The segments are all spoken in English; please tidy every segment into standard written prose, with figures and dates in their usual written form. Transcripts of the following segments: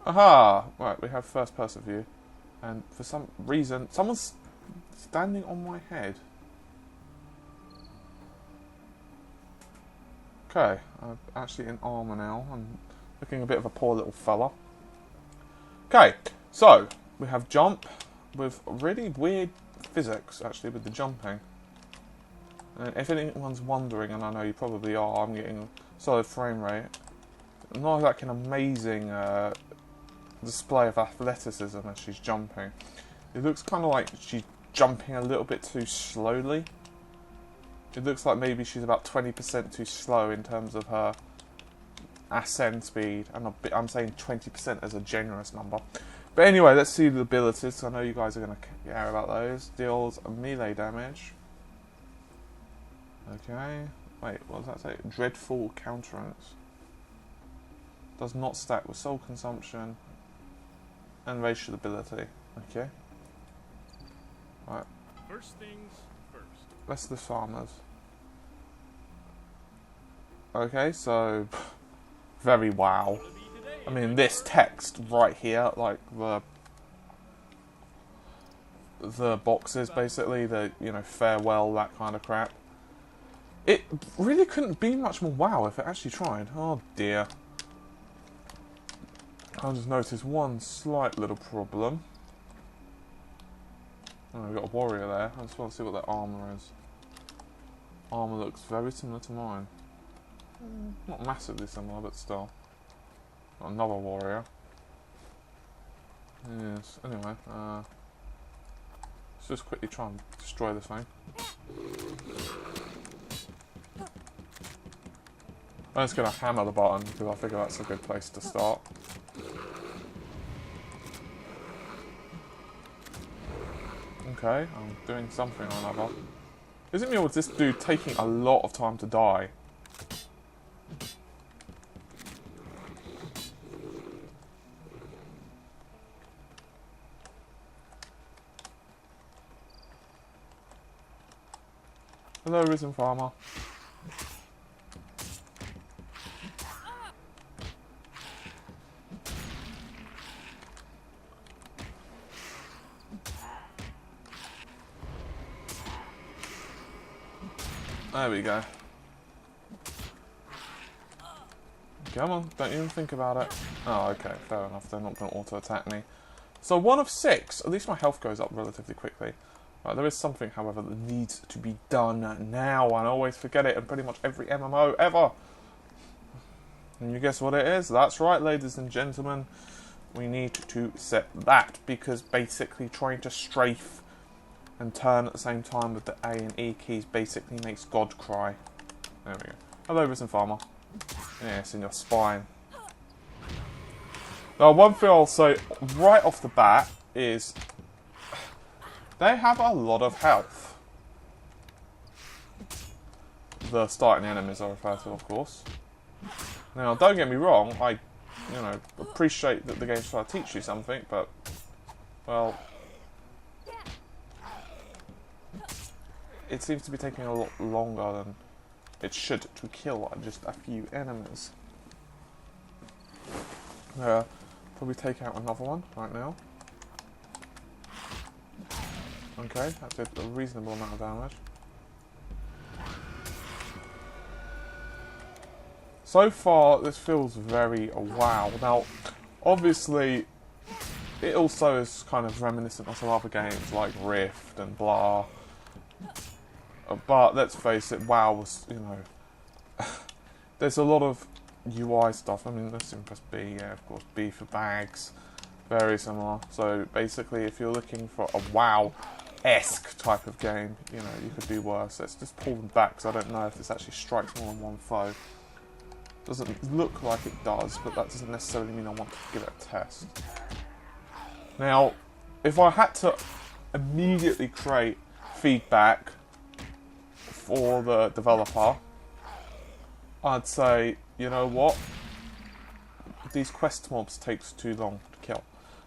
Aha! Right, we have first person view. And for some reason, someone's standing on my head. Okay, I'm actually in armour now. I'm looking a bit of a poor little fella. Okay, so we have jump with really weird physics, actually, with the jumping. And if anyone's wondering, and I know you probably are, I'm getting a solid frame rate. Not like an amazing display of athleticism as she's jumping. It looks kind of like she's jumping a little bit too slowly. It looks like maybe she's about 20% too slow in terms of her ascend speed. And I'm saying 20% as a generous number. But anyway, let's see the abilities. I know you guys are going to care about those. Deals melee damage. Okay. Wait, what does that say? Dreadful counterance. Does not stack with soul consumption. And racial ability. Okay. Right. First things first. Rest of the farmers. Okay, so very wow. I mean, this text right here, like the boxes, basically, the farewell, that kind of crap. It really couldn't be much more wow if it actually tried. Oh dear. I just noticed one slight little problem. Oh, we've got a warrior there. I just want to see what their armour is. Armour looks very similar to mine. Not massively similar, but still. Got another warrior. Yes, anyway. Let's just quickly try and destroy this thing. I'm just going to hammer the button because I figure that's a good place to start. Okay, I'm doing something or another. Isn't me or this dude taking a lot of time to die? Hello, Risen Farmer. There we go. Come on, don't even think about it. Oh, okay, fair enough. They're not going to auto-attack me. So 1 of 6. At least my health goes up relatively quickly. Right, there is something, however, that needs to be done now. And I always forget it in pretty much every MMO ever. And you guess what it is? That's right, ladies and gentlemen. We need to set that. Because basically trying to strafe and turn at the same time with the A and E keys basically makes God cry. There we go. Hello, Risen Farmer. Yes, in your spine. Now, one thing I'll say right off the bat is they have a lot of health. The starting enemies I refer to, of course. Now, don't get me wrong, I, appreciate that the game's trying to teach you something, but, well, it seems to be taking a lot longer than it should to kill just a few enemies. Probably take out another one right now. Okay, that did a reasonable amount of damage. So far, this feels very wow. Now, obviously, it also is kind of reminiscent of some other games like Rift and blah. But let's face it, WoW was, there's a lot of UI stuff. I mean, let's press B, yeah, of course, B for bags, very similar. So basically, if you're looking for a WoW-esque type of game, you could do worse. Let's just pull them back, because I don't know if this actually strikes more than one foe. Doesn't look like it does, but that doesn't necessarily mean I want to give it a test. Now, if I had to immediately create feedback for the developer, I'd say, you know what? These quest mobs takes too long to kill.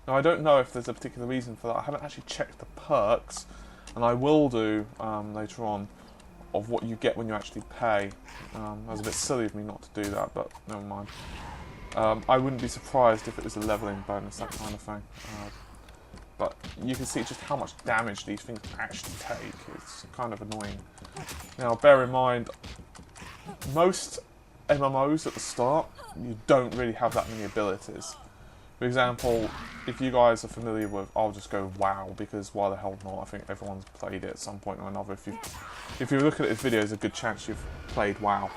Now, I don't know if there's a particular reason for that. I haven't actually checked the perks, and I will do later on, of what you get when you actually pay. It was a bit silly of me not to do that, but never mind. I wouldn't be surprised if it was a leveling bonus, that kind of thing. But you can see just how much damage these things actually take. It's kind of annoying. Now, bear in mind, most MMOs at the start, you don't really have that many abilities. For example, if you guys are familiar with, I'll just go WoW, because why the hell not? I think everyone's played it at some point or another. If you look at this video, there's a good chance you've played WoW.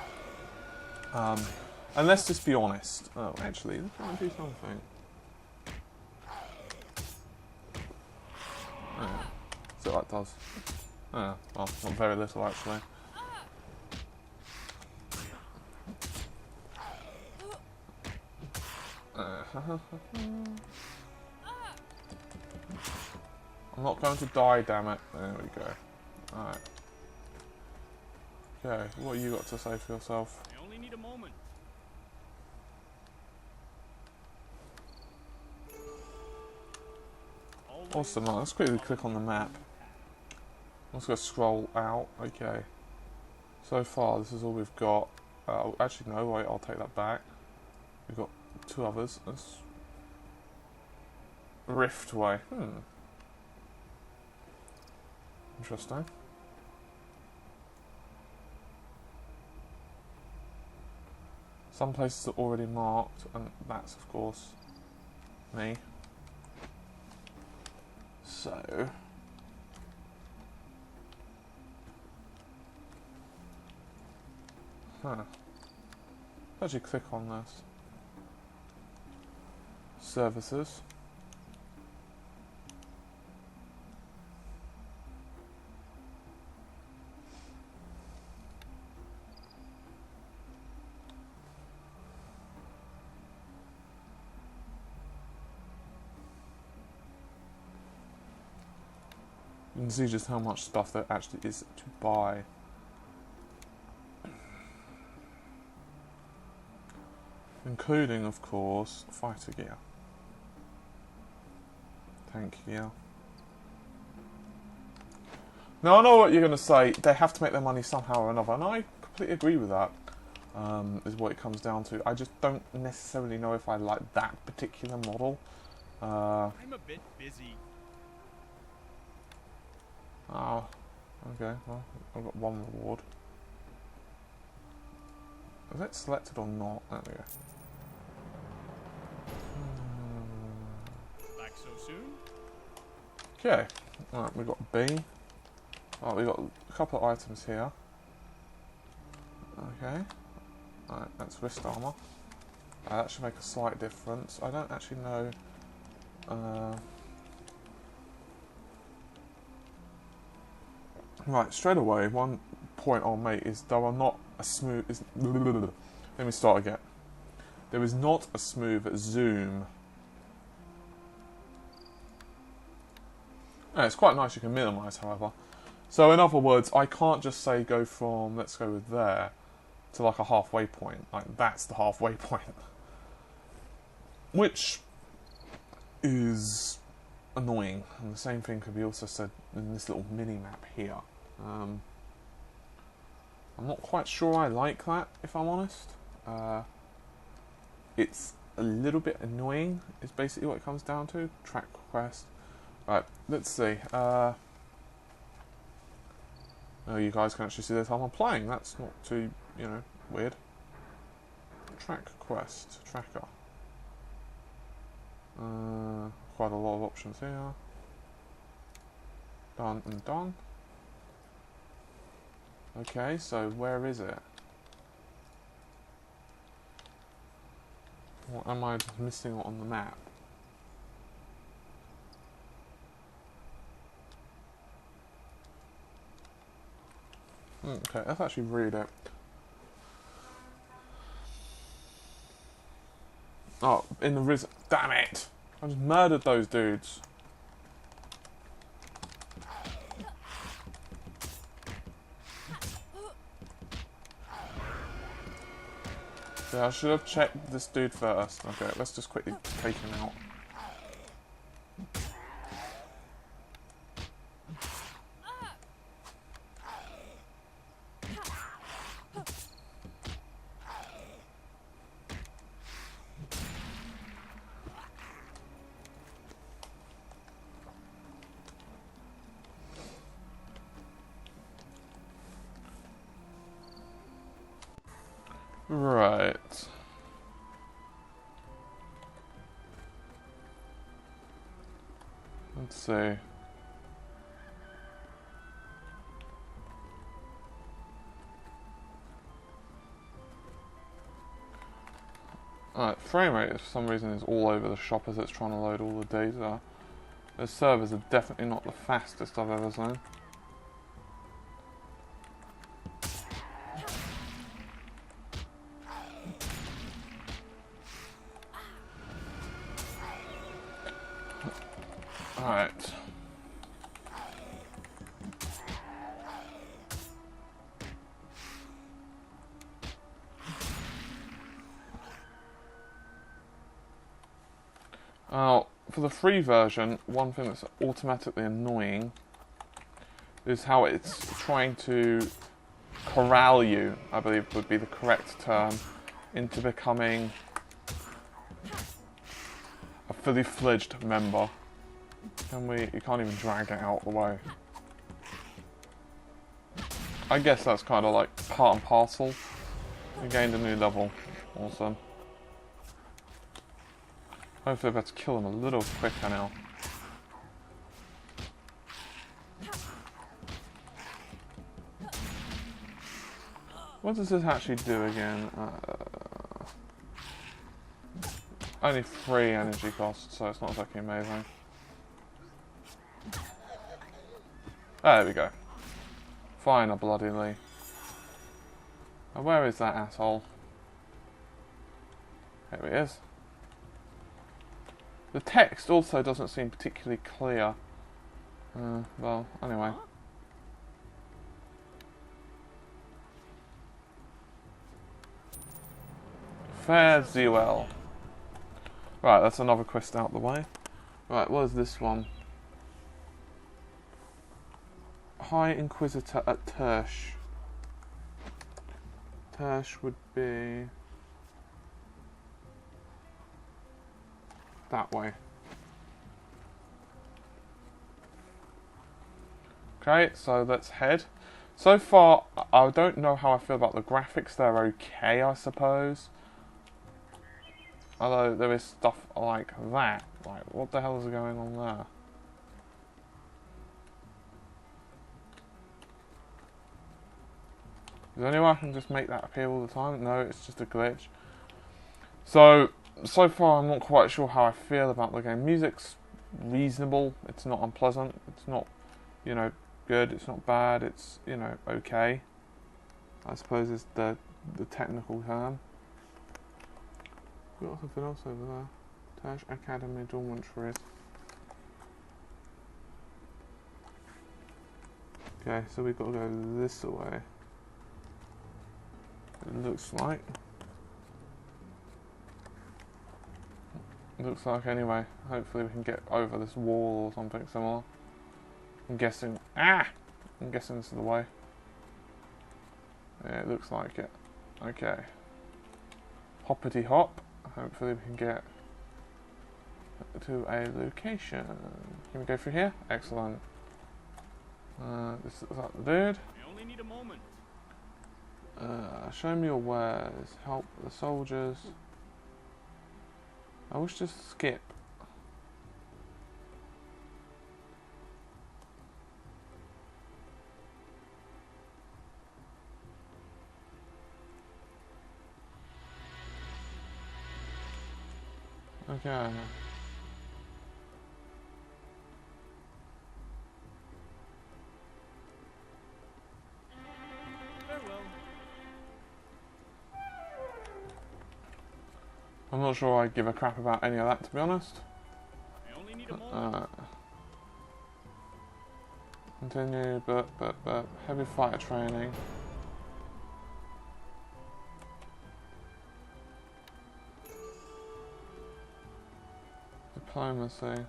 And let's just be honest. Oh, actually, let's do something. Oh, yeah. See what that does. Oh, yeah. Well, not very little, actually. I'm not going to die, damn it. There we go. Alright. Okay, what you got to say for yourself? I only need a moment. Awesome, right, let's quickly click on the map. Let's go scroll out. Okay. So far, this is all we've got. Actually, no, wait, I'll take that back. We've got 2 others. Let's... Riftway. Interesting. Some places are already marked, and that's, of course, me. So... Actually click on this. Services. You can see just how much stuff there actually is to buy. Including, of course, fighter gear. Tank gear. Now, I know what you're going to say. They have to make their money somehow or another, and I completely agree with that. Is what it comes down to. I just don't necessarily know if I like that particular model. I'm a bit busy. Oh, okay. Well, I've got 1 reward. Is it selected or not? There we go. Back so soon? Okay. Alright, we've got B. Oh, we've got a couple of items here. Okay. Alright, that's wrist armour. That should make a slight difference. I don't actually know... Right, straight away, one point I'll make is there are not a smooth... Let me start again. There is not a smooth zoom. It's quite nice you can minimise, however. So in other words, I can't just say go from, let's go with there, to like a halfway point. Like, that's the halfway point. Which is annoying. And the same thing could be also said in this little mini-map here. I'm not quite sure I like that, if I'm honest. It's a little bit annoying, is basically what it comes down to. Track quest. Right, let's see. Oh, you guys can actually see the time I'm playing. That's not too, weird. Track quest. Tracker. Quite a lot of options here. Done and done. Okay, so where is it? What am I missing on the map? Okay, let's actually read it. Oh, in the damn it! I just murdered those dudes. Yeah, I should have checked this dude first. Okay, let's just quickly take him out. Right. Let's see. Alright, frame rate for some reason is all over the shop as it's trying to load all the data. The servers are definitely not the fastest I've ever seen. Alright. Now, for the free version, one thing that's automatically annoying is how it's trying to corral you, I believe would be the correct term, into becoming a fully fledged member. You can't even drag it out the way. I guess that's kind of like part and parcel. We gained a new level. Awesome. Hopefully I'll be able to kill him a little quicker now. What does this actually do again? Only 3 energy costs, so it's not exactly amazing. There we go. Fine, a bloody Lee. Now where is that asshole? Here he is. The text also doesn't seem particularly clear. Well, anyway. Fare thee well. Right, that's another quest out the way. Right, what is this one? High Inquisitor at Tersh. Tersh would be that way. Okay, so let's head. So far, I don't know how I feel about the graphics. They're okay, I suppose. Although there is stuff like that. Like, what the hell is going on there? Is there any way I can just make that appear all the time? No, it's just a glitch. So far I'm not quite sure how I feel about the game. Music's reasonable. It's not unpleasant. It's not, you know, good. It's not bad. It's, you know, okay. I suppose is the technical term. We've got something else over there. Tash Academy Dormitories. Okay, so we've got to go this way. It looks like. Looks like anyway. Hopefully we can get over this wall or something similar. I'm guessing. I'm guessing this is the way. Yeah, it looks like it. Okay. Hoppity hop. Hopefully we can get to a location. Can we go through here? Excellent. This is like the dude. I only need a moment. Show me your wares. Help the soldiers. I wish to skip. Okay. Farewell. I'm not sure I give a crap about any of that, to be honest. I only need a moment. Continue, but heavy fighter training. Diplomacy.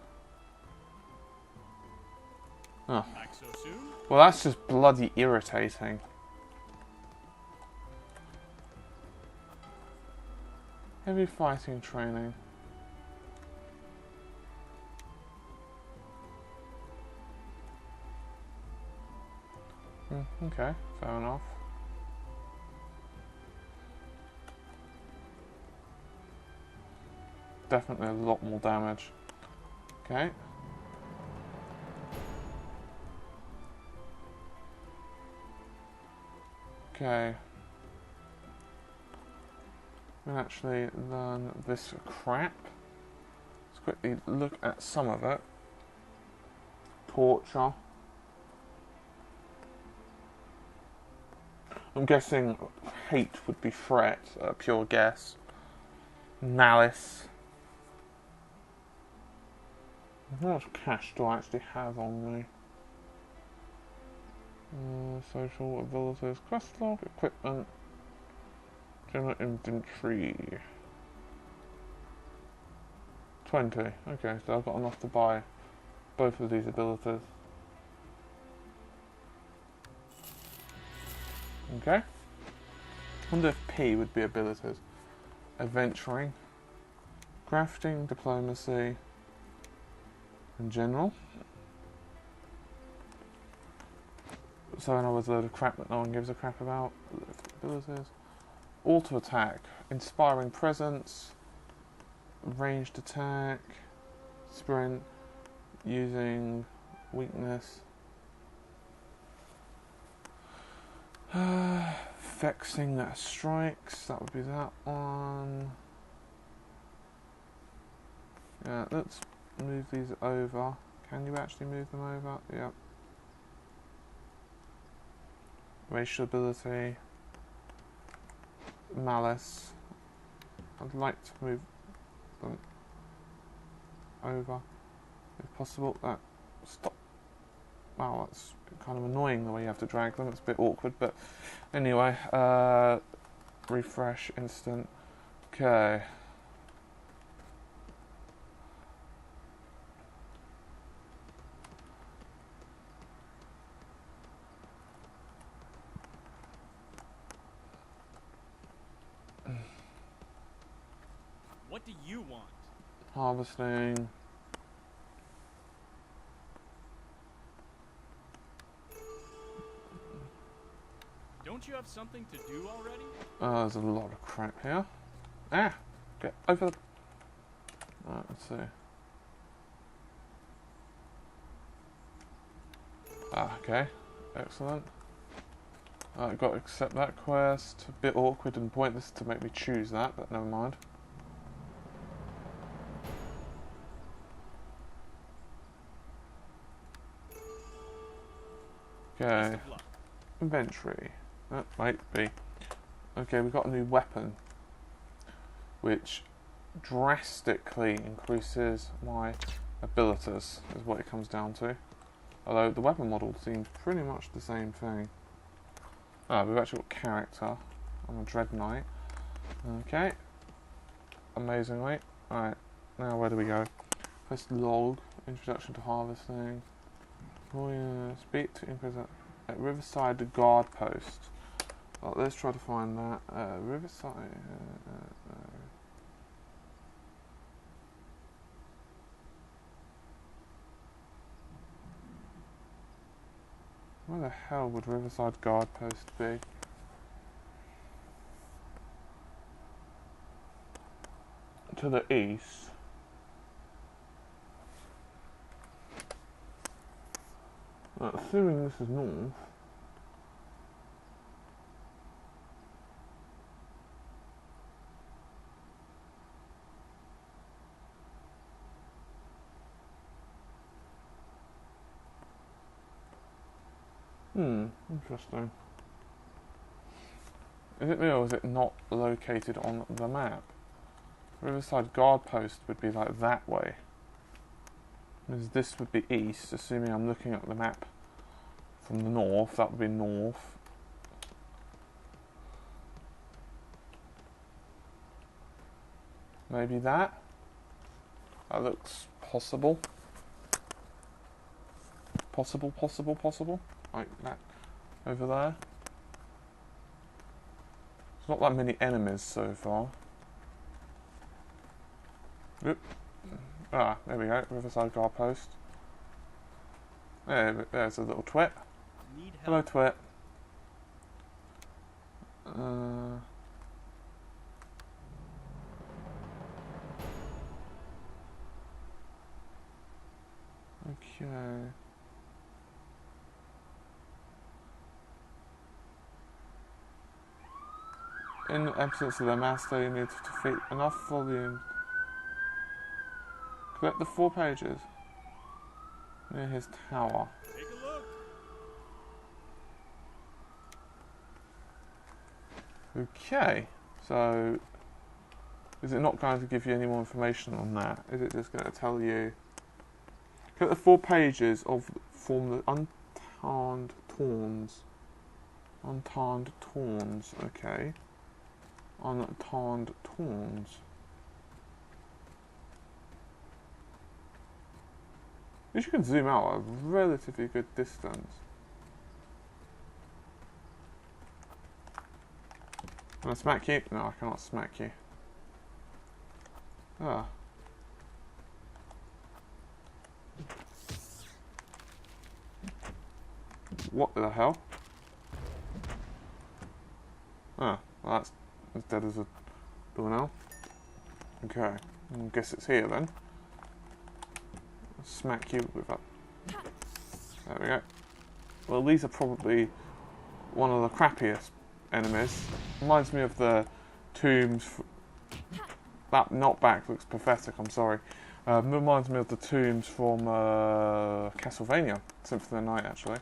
Oh. Back so soon? Well, that's just bloody irritating. Heavy fighting training. Okay, fair enough. definitely a lot more damage. Okay. Okay. We'll actually learn this crap. Let's quickly look at some of it. Torture. I'm guessing hate would be threat, pure guess. Malice. How much cash do I actually have on me? Social abilities, quest log, equipment, general inventory. 20. Okay, so I've got enough to buy both of these abilities. Okay. I wonder if P would be abilities. Adventuring, crafting, diplomacy, and general. So in other words, a load of crap that no one gives a crap about. Abilities. Auto attack, inspiring presence, ranged attack, sprint, using weakness. Vexing strikes, that would be that one. Yeah, let's move these over. Can you actually move them over? Yep. Racial ability. Malice. I'd like to move them over if possible. Stop. Wow, that's kind of annoying the way you have to drag them. It's a bit awkward, but anyway. Refresh instant. Okay. What do you want? Harvesting. Don't you have something to do already? There's a lot of crap here. Ah! Get over the... Right, let's see. Ah, okay. Excellent. I've got to accept that quest. A bit awkward and pointless to make me choose that, but never mind. Okay. Inventory. That might be. Okay, we've got a new weapon, which drastically increases my abilities, is what it comes down to. Although the weapon model seems pretty much the same thing. Oh, we've actually got character. I'm a Dread Knight. Okay. Amazingly. Alright, now where do we go? First log, introduction to harvesting. Oh yeah, speak to increase at Riverside Guard Post. Well, let's try to find that. Riverside. Where the hell would Riverside Guard Post be? To the east. Assuming this is north. Interesting. Is it real or is it not located on the map? Riverside Guard Post would be like that way. Because this would be east, assuming I'm looking at the map from the north. That would be north. Maybe that? That looks possible. Possible. Like that over there. There's not that many enemies so far. Oop. Ah, there we go. Riverside Guard Post. There's a little twit. Hello, twit. Okay. In the absence of the master, you need to defeat enough volume. Collect the 4 pages near his tower. Take a look. Okay, so is it not going to give you any more information on that? Is it just going to tell you? Collect the 4 pages of form the untarned tawns. Untarned tawns, okay. Untarned tawns. At least you can zoom out at a relatively good distance. Can I smack you? No, I cannot smack you. Ah. What the hell? Ah, well that's as dead as a doornail. Okay, I guess it's here then. Smack you with that. There we go. Well, these are probably one of the crappiest enemies. Reminds me of the tombs. That knockback looks pathetic, I'm sorry. Reminds me of the tombs from Castlevania, Symphony of the Night, actually.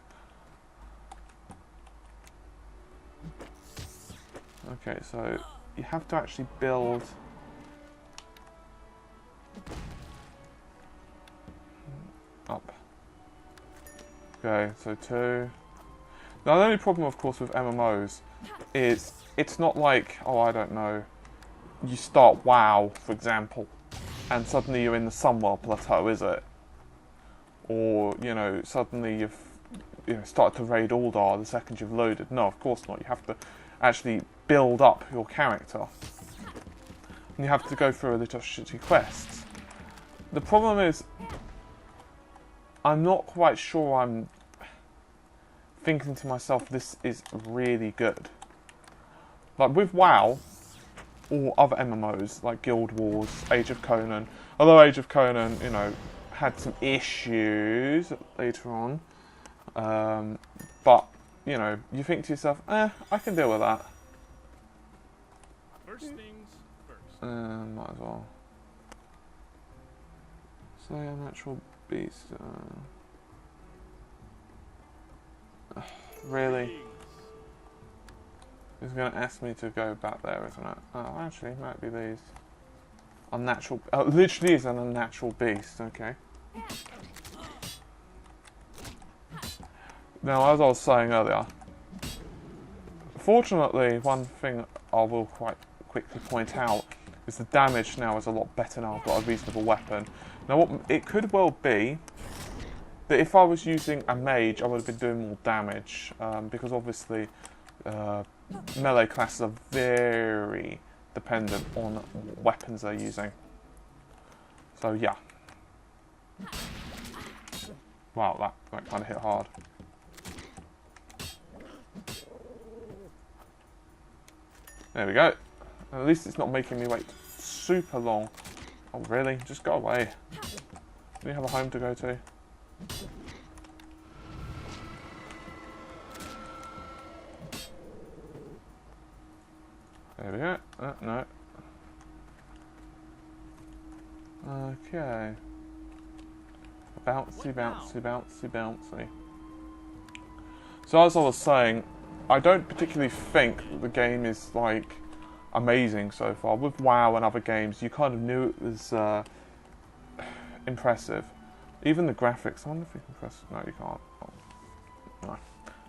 Okay, so you have to actually build. Up. Okay, so 2. Now the only problem, of course, with MMOs is it's not like, oh, I don't know, you start WoW, for example, and suddenly you're in the Sunwell Plateau, is it? Or, you know, suddenly you've started to raid Aldar the second you've loaded. No, of course not. You have to actually build up your character. And you have to go through a little shitty quests. The problem is, I'm not quite sure I'm thinking to myself, this is really good. Like with WoW, or other MMOs, like Guild Wars, Age of Conan, although Age of Conan, you know, had some issues later on, but, you know, you think to yourself, I can deal with that. First things first. Might as well. Say a natural beast. Really? It's going to ask me to go back there, isn't it? Oh, actually, it might be these. Unnatural. Oh, it literally is an unnatural beast, okay. Now, as I was saying earlier, fortunately, one thing I will quite quickly point out is the damage now is a lot better now. I've got a reasonable weapon. Now, what it could well be that if I was using a mage, I would have been doing more damage, because obviously melee classes are very dependent on what weapons they're using. So yeah. Wow, that kind of hit hard. There we go. At least it's not making me wait super long. Oh really? Just go away. Do you have a home to go to? There we go. No. Okay. Bouncy, bouncy, bouncy, bouncy. So as I was saying, I don't particularly think that the game is like amazing so far. With WoW and other games, you kind of knew it was impressive. Even the graphics. I wonder if you can press. No, you can't. Oh, no.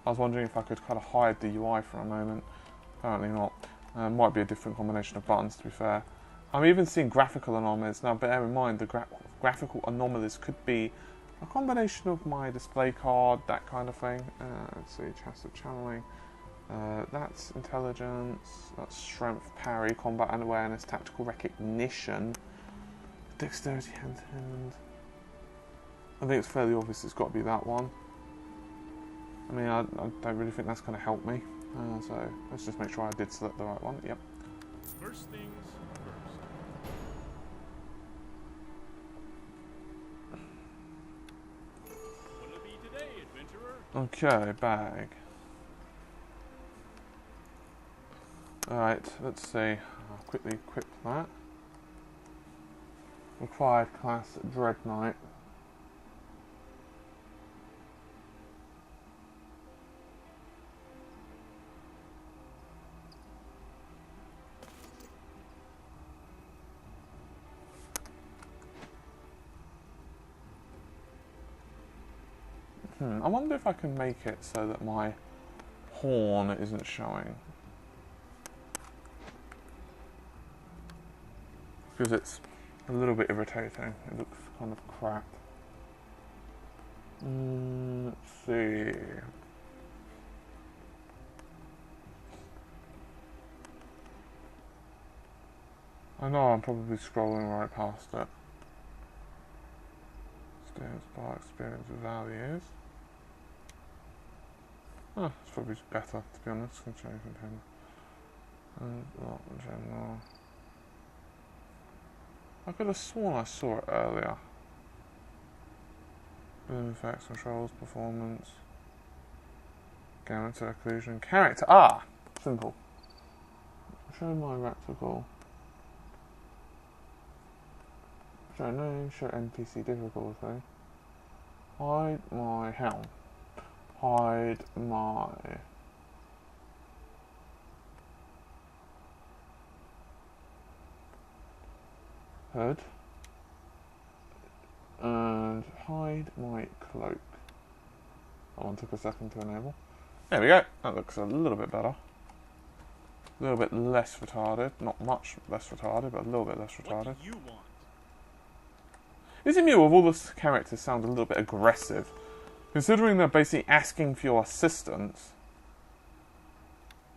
I was wondering if I could kind of hide the UI for a moment. Apparently not. Might be a different combination of buttons, to be fair. I'm even seeing graphical anomalies. Now, bear in mind, the graphical anomalies could be a combination of my display card, that kind of thing. Let's see, chest of channeling. That's intelligence, that's strength, parry, combat and awareness, tactical recognition, dexterity, hand. I think it's fairly obvious it's got to be that one. I mean, I don't really think that's going to help me. So let's just make sure I did select the right one. Yep. First things first. Okay, bag. Alright, let's see. I'll quickly equip that. Required class Dread Knight. I wonder if I can make it so that my horn isn't showing. Because it's a little bit irritating. It looks kind of crap. Let's see. I know I'm probably scrolling right past it. Experience bar, experience values. Oh, it's probably better, to be honest. Can change container. And not general. I could have sworn I saw it earlier. Boom effects, controls, performance. Guaranteed occlusion. Character. Ah! Simple. Show my reticle. Show name, show NPC difficulty. Hide my helm. Hide my hood. And hide my cloak. That one took a second to enable. There we go. That looks a little bit better. A little bit less retarded. Not much less retarded, but a little bit less retarded. What do you want? Izzy of all the characters sound a little bit aggressive. Considering they're basically asking for your assistance.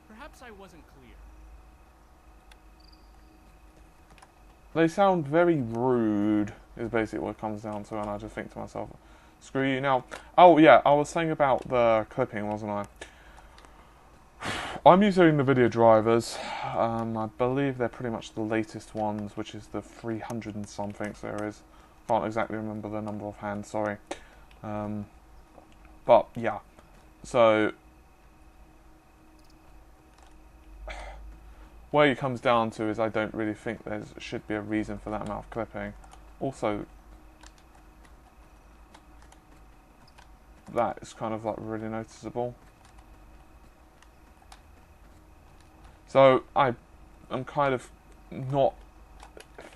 Perhaps I wasn't clear. They sound very rude, is basically what it comes down to, and I just think to myself, screw you. Now, oh yeah, I was saying about the clipping, wasn't I? I'm using the video drivers. I believe they're pretty much the latest ones, which is the 300 and something series. Can't exactly remember the number offhand, sorry. But yeah, so where it comes down to is I don't really think there should be a reason for that amount of clipping. Also, that is kind of like really noticeable. So I'm kind of not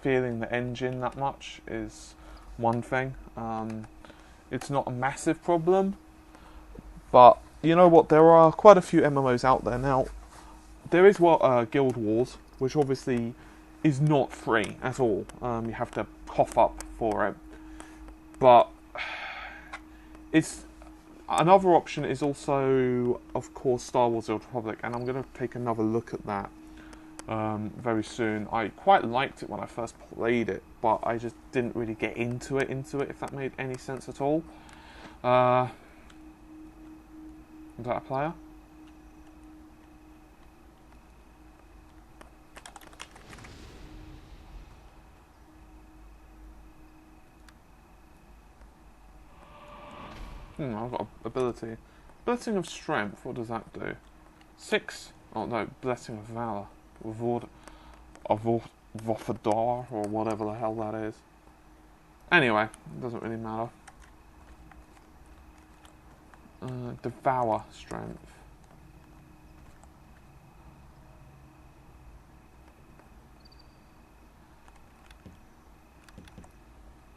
feeling the engine that much is one thing. It's not a massive problem, but you know what? There are quite a few MMOs out there now. There is Guild Wars, which obviously is not free at all. You have to cough up for it, but it's another option is also, of course, Star Wars: The Old Republic, and I'm going to take another look at that very soon. I quite liked it when I first played it, but I just didn't really get into it, if that made any sense at all. Is that a player? I've got ability. Blessing of Strength, what does that do? 6. Oh no, Blessing of Valor. Vothadar, or whatever the hell that is. Anyway, it doesn't really matter. Devour Strength.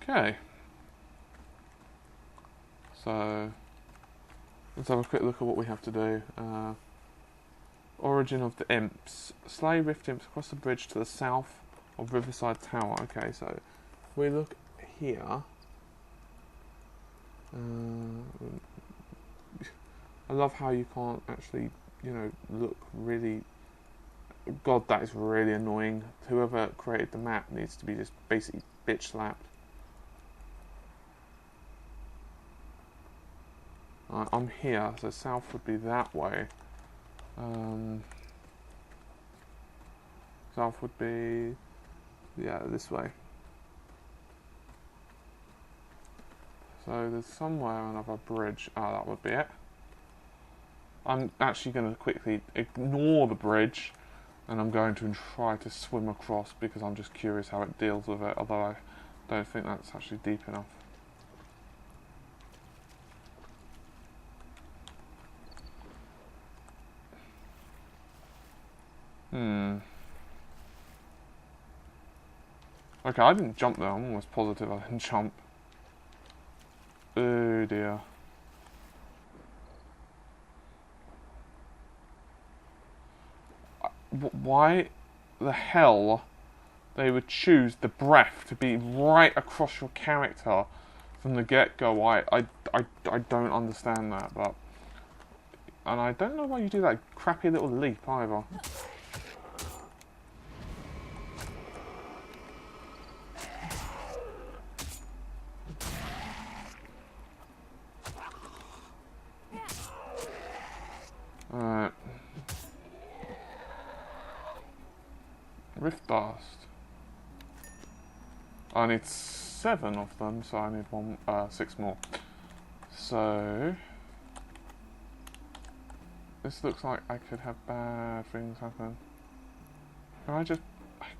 Okay. So, let's have a quick look at what we have to do. Origin of the Imps. Slay Rift Imps across the bridge to the south of Riverside Tower. Okay, so if we look here. I love how you can't actually, look really... God, that is really annoying. Whoever created the map needs to be just basically bitch slapped. I'm here, so south would be that way. South would be, yeah, this way. So there's somewhere another bridge. Ah, that would be it. I'm actually going to quickly ignore the bridge, and I'm going to try to swim across because I'm just curious how it deals with it, although I don't think that's actually deep enough. Okay, I didn't jump there. I'm almost positive I didn't jump. Oh dear. Why the hell they would choose the breath to be right across your character from the get-go? I don't understand that, but... And I don't know why you do that crappy little leap either. Alright. Rift Dust. I need 7 of them, so I need 6 more. So... This looks like I could have bad things happen. I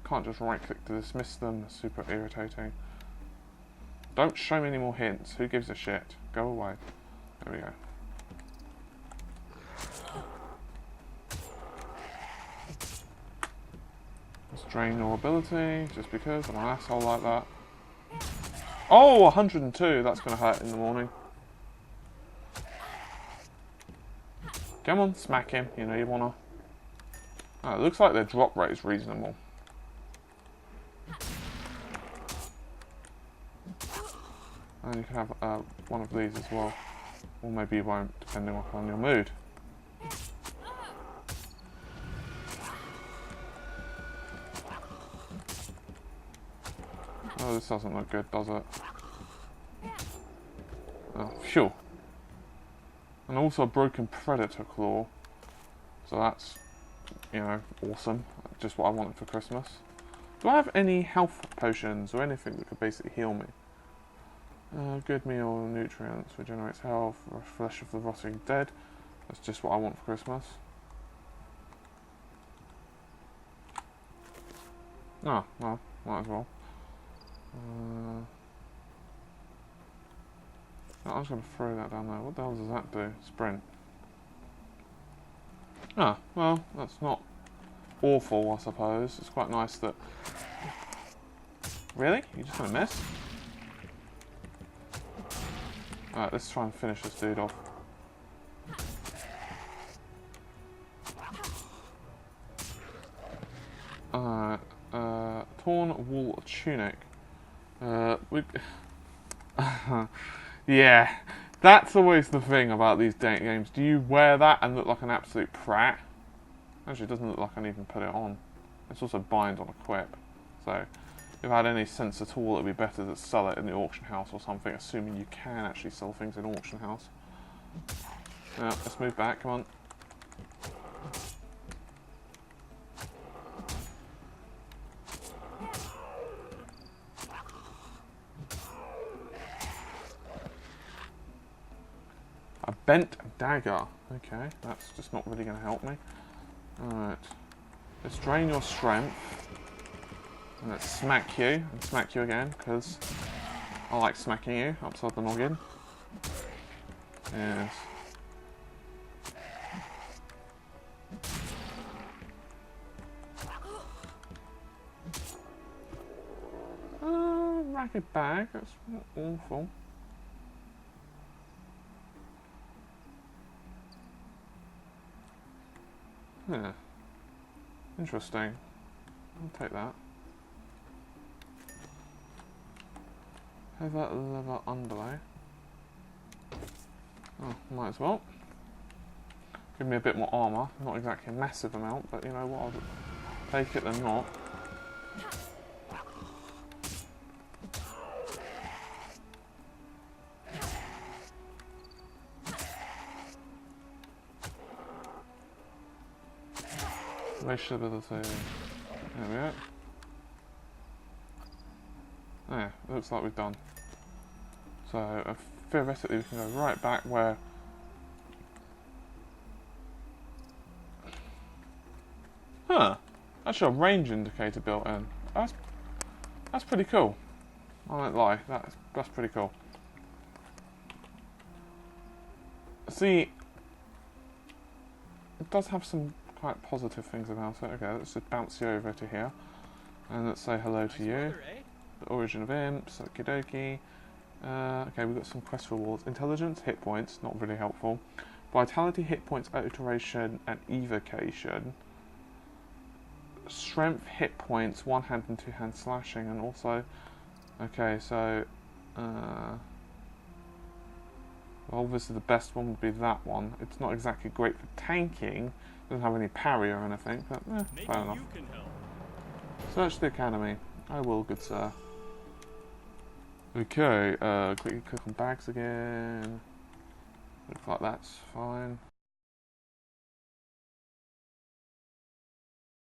can't just right click to dismiss them. It's super irritating. Don't show me any more hints. Who gives a shit? Go away. There we go. Let's drain your ability just because I'm an asshole like that. Oh, 102. That's going to hurt in the morning. Come on, smack him. You know you wanna. Oh, it looks like their drop rate is reasonable. And you can have one of these as well. Or maybe you won't, depending on your mood. Oh, this doesn't look good, does it? Oh, phew. And also a broken predator claw. So that's, you know, awesome. Just what I wanted for Christmas. Do I have any health potions or anything that could basically heal me? Good meal, nutrients, regenerates health, flesh of the rotting dead. That's just what I want for Christmas. Oh, well, might as well. I'm just going to throw that down there. What the hell does that do? Sprint. Ah, well, that's not awful, I suppose. It's quite nice that... Really? You just going to miss? Alright, let's try and finish this dude off. Torn wool tunic. Yeah, that's always the thing about these date games. Do you wear that and look like an absolute prat? Actually, it doesn't look like I can even put it on. It's also bind on equip. So, if I had any sense at all, it would be better to sell it in the auction house or something, assuming you can actually sell things in auction house. Now, let's move back, come on. A bent dagger. Okay, that's just not really going to help me. Alright. Let's drain your strength. And let's smack you. And smack you again, because I like smacking you upside the noggin. Yes. Ragged bag. That's not awful. Yeah. Interesting. I'll take that. Heather leather underlay. Oh, might as well. Give me a bit more armour. Not exactly a massive amount, but you know what? I'll take it than not. Racial ability. There we go. Oh yeah, it looks like we've done. So theoretically we can go right back where Huh. Actually, a range indicator built in. That's pretty cool. I won't lie. That's pretty cool. See, it does have some quite positive things about it. Okay, let's just bounce you over to here. And let's say hello to you. Weather, eh? The origin of imps, okie dokie. Okay, we've got some quest rewards. Intelligence, hit points, not really helpful. Vitality, hit points, iteration, and evocation. Strength, hit points, one hand and two hand slashing, and also... Okay, so... obviously the best one would be that one. It's not exactly great for tanking. Doesn't have any parry or anything, but fair enough. You can help. Search the academy. I will, good sir. Okay, quickly click on bags again. Looks like that's fine.